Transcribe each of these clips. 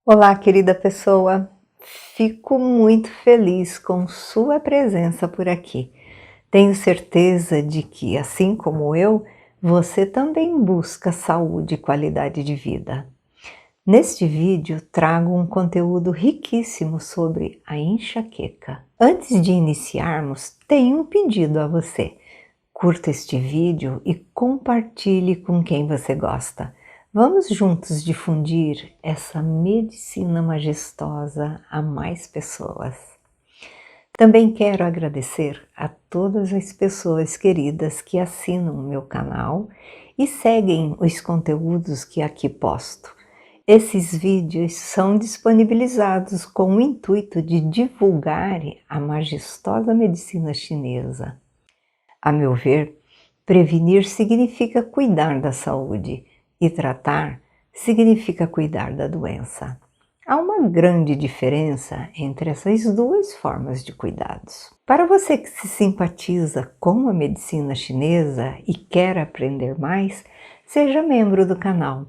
Olá, querida pessoa. Fico muito feliz com sua presença por aqui. Tenho certeza de que, assim como eu, você também busca saúde e qualidade de vida. Neste vídeo, trago um conteúdo riquíssimo sobre a enxaqueca. Antes de iniciarmos, tenho um pedido a você. Curta este vídeo e compartilhe com quem você gosta. Vamos juntos difundir essa medicina majestosa a mais pessoas. Também quero agradecer a todas as pessoas queridas que assinam o meu canal e seguem os conteúdos que aqui posto. Esses vídeos são disponibilizados com o intuito de divulgar a majestosa medicina chinesa. A meu ver, prevenir significa cuidar da saúde e tratar significa cuidar da doença. Há uma grande diferença entre essas duas formas de cuidados. Para você que se simpatiza com a medicina chinesa e quer aprender mais, seja membro do canal.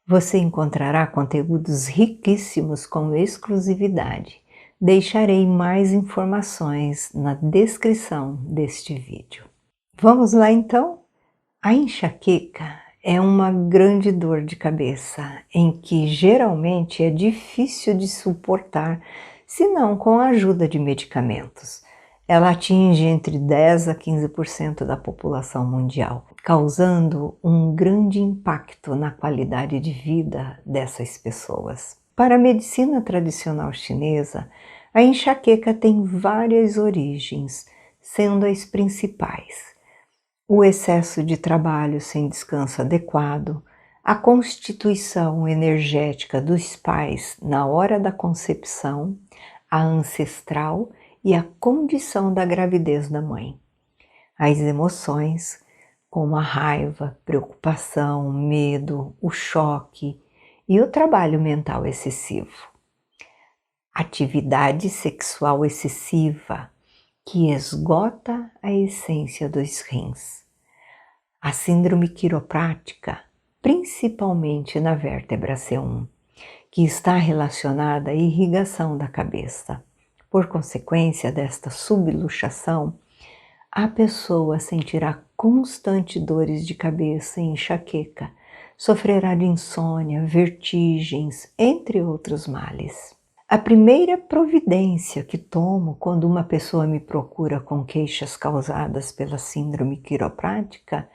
Você encontrará conteúdos riquíssimos com exclusividade. Deixarei mais informações na descrição deste vídeo. Vamos lá então? A enxaqueca é uma grande dor de cabeça em que geralmente é difícil de suportar, se não com a ajuda de medicamentos. Ela atinge entre 10 a 15% da população mundial, causando um grande impacto na qualidade de vida dessas pessoas. Para a medicina tradicional chinesa, a enxaqueca tem várias origens, sendo as principais: o excesso de trabalho sem descanso adequado, a constituição energética dos pais na hora da concepção, a ancestral e a condição da gravidez da mãe. As emoções, como a raiva, preocupação, medo, o choque e o trabalho mental excessivo. Atividade sexual excessiva, que esgota a essência dos rins. A síndrome quiroprática, principalmente na vértebra C1, que está relacionada à irrigação da cabeça. Por consequência desta subluxação, a pessoa sentirá constantes dores de cabeça e enxaqueca, sofrerá de insônia, vertigens, entre outros males. A primeira providência que tomo quando uma pessoa me procura com queixas causadas pela síndrome quiroprática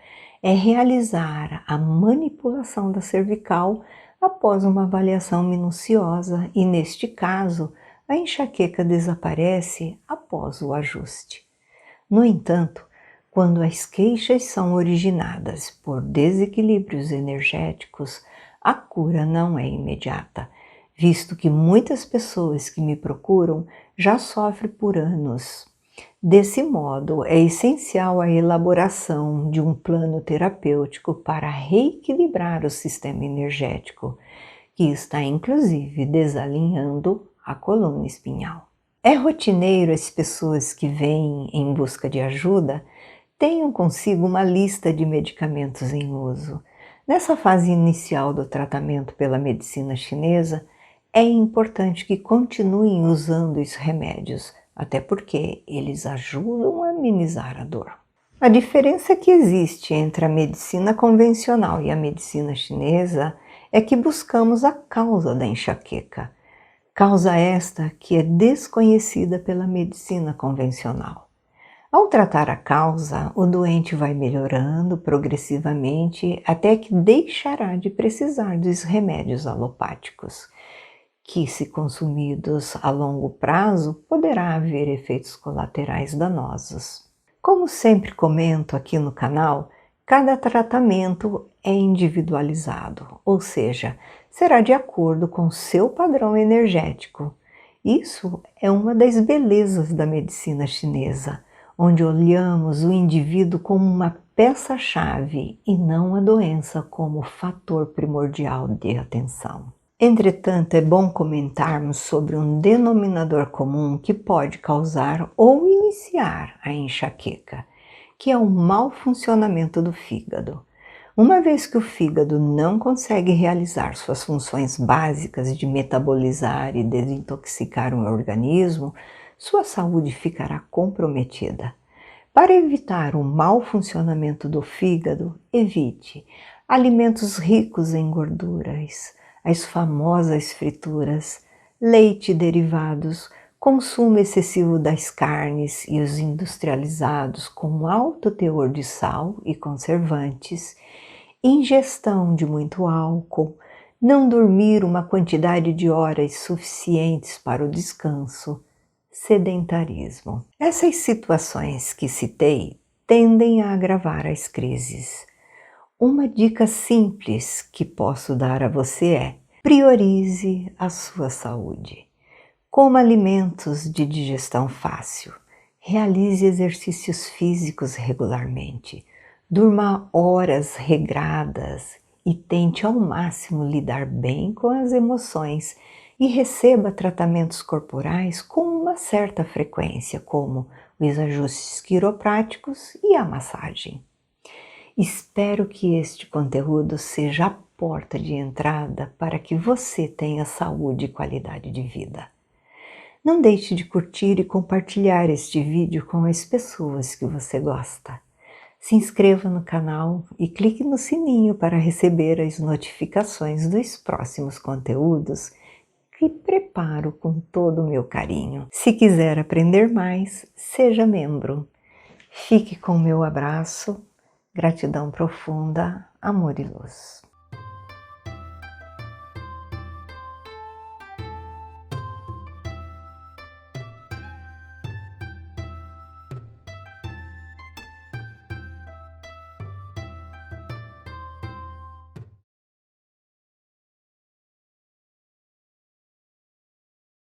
é realizar a manipulação da cervical após uma avaliação minuciosa e, neste caso, a enxaqueca desaparece após o ajuste. No entanto, quando as queixas são originadas por desequilíbrios energéticos, a cura não é imediata, visto que muitas pessoas que me procuram já sofrem por anos. Desse modo, é essencial a elaboração de um plano terapêutico para reequilibrar o sistema energético, que está inclusive desalinhando a coluna espinhal. É rotineiro as pessoas que vêm em busca de ajuda tenham consigo uma lista de medicamentos em uso. Nessa fase inicial do tratamento pela medicina chinesa, é importante que continuem usando os remédios, até porque eles ajudam a amenizar a dor. A diferença que existe entre a medicina convencional e a medicina chinesa é que buscamos a causa da enxaqueca, causa esta que é desconhecida pela medicina convencional. Ao tratar a causa, o doente vai melhorando progressivamente até que deixará de precisar dos remédios alopáticos, que, se consumidos a longo prazo, poderá haver efeitos colaterais danosos. Como sempre comento aqui no canal, cada tratamento é individualizado, ou seja, será de acordo com seu padrão energético. Isso é uma das belezas da medicina chinesa, onde olhamos o indivíduo como uma peça-chave e não a doença como fator primordial de atenção. Entretanto, é bom comentarmos sobre um denominador comum que pode causar ou iniciar a enxaqueca, que é o mau funcionamento do fígado. Uma vez que o fígado não consegue realizar suas funções básicas de metabolizar e desintoxicar o organismo, sua saúde ficará comprometida. Para evitar o mau funcionamento do fígado, evite alimentos ricos em gorduras, as famosas frituras, leite e derivados, consumo excessivo das carnes e os industrializados com alto teor de sal e conservantes, ingestão de muito álcool, não dormir uma quantidade de horas suficientes para o descanso, sedentarismo. Essas situações que citei tendem a agravar as crises. Uma dica simples que posso dar a você é: priorize a sua saúde. Coma alimentos de digestão fácil. Realize exercícios físicos regularmente. Durma horas regradas e tente ao máximo lidar bem com as emoções e receba tratamentos corporais com uma certa frequência, como os ajustes quiropráticos e a massagem. Espero que este conteúdo seja a porta de entrada para que você tenha saúde e qualidade de vida. Não deixe de curtir e compartilhar este vídeo com as pessoas que você gosta. Se inscreva no canal e clique no sininho para receber as notificações dos próximos conteúdos que preparo com todo o meu carinho. Se quiser aprender mais, seja membro. Fique com o meu abraço, gratidão profunda, amor e luz.